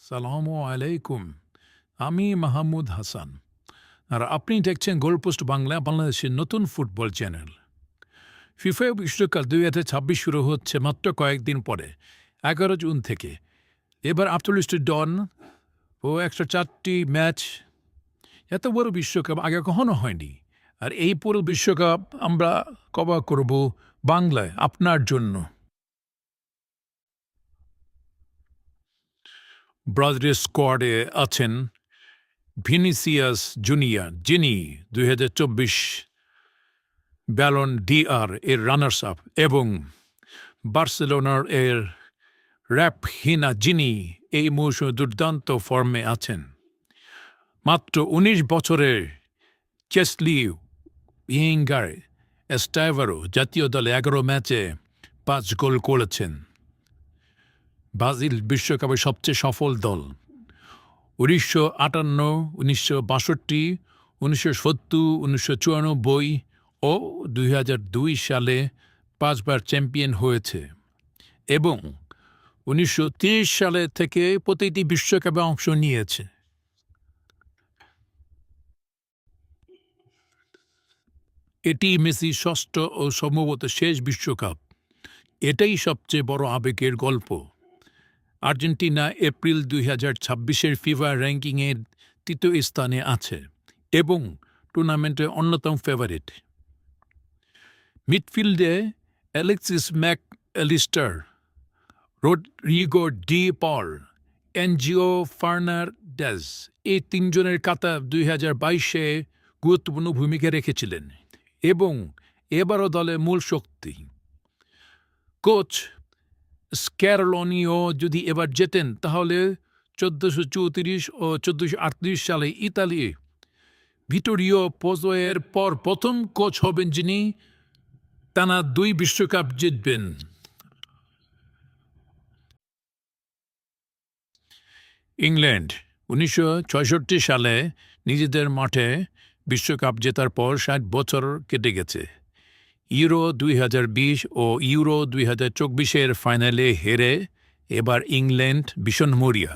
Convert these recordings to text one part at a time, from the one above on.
সালামু আলাইকুম। আমি মাহমুদ হাসান, আর আপনি দেখছেন গোলপোস্ট বাংলা, বাংলাদেশের নতুন ফুটবল চ্যানেল। ফিফা বিশ্বকাপ 2026 শুরু হচ্ছে মাত্র কয়েকদিন পরে, 11 জুন থেকে। এবার 48টি দল ও 104টি ম্যাচ। এত বড় বিশ্বকাপ আগে কখনো হয়নি, আর এই পুরো বিশ্বকাপ আমরা কভার করব বাংলায় আপনার জন্য। ব্রাজিলের স্কোয়াডে আছেন ভিনিসিয়াস জুনিয়র, যিনি 2024 ব্যালন ডিআর এর রানার্স আপ, এবং বার্সেলোনার এর রাফিনা, যিনি এই মৌসুমে দুর্দান্ত ফর্মে আছেন। মাত্র 19 বছরের চেসলি ইয়েঙ্গার এস্টাইভারো জাতীয় দলে 11 ম্যাচে 5 গোল করেছেন। ব্রাজিল বিশ্বকাপের সবচেয়ে সফল দল। 1958, 1962, 1970, 1994 ও 2002 সালে 5 বার চ্যাম্পিয়ন হয়েছে, এবং 1930 সালে থেকে প্রতিটি বিশ্বকাপে অংশ নিয়েছে। এটি মেসির ষষ্ঠ ও সম্ভবত শেষ বিশ্বকাপ। এটাই সবচেয়ে বড় আবেগের গল্প। আর্জেন্টিনা এপ্রিল 2026 ফিফা র্যাঙ্কিংয়ের 3য় স্থানে আছে এবং টুর্নামেন্টের অন্যতম ফেভারিট। মিডফিল্ডে Alexis Mac Allister, Rodrigo De Paul, Enzo Fernandez, এই তিনজনের কাতা 2022-এ গুরুত্বপূর্ণ ভূমিকা রেখেছিলেন এবং এবারও দলের মূল শক্তি। কোচ স্ক্যারোনিও যদি এবার জেতেন, তাহলে 1434 ও 1438 সালে ইতালি ভিটোরিও পোজোয়ের পর প্রথম কোচ হবেন যিনি টানা 2 বিশ্বকাপ জিতবেন। ইংল্যান্ড 1966 সালে নিজেদের মাঠে বিশ্বকাপ জেতার পর 60 বছর কেটে গেছে। ইউরো 2020 ও ইউরো 2024-এর ফাইনালে হেরে এবার ইংল্যান্ড ভীষণ মরিয়া।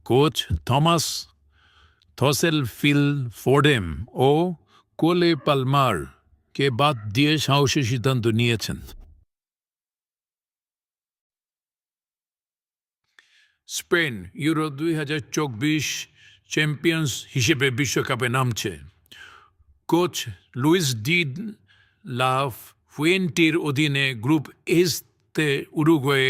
কোচ থমাস থসেল, ফিল ফোর্ডেন ও কোলে পালমারকে বাদ দিয়ে সাহসী সিদ্ধান্ত নিয়েছেন। স্পেন ইউরো 2024 চ্যাম্পিয়ন্স হিসেবে বিশ্বকাপে নামছে। কোচ লুইস ডি লা ফুয়েন্টের অধীনে গ্রুপ এসতে উরুগুয়ে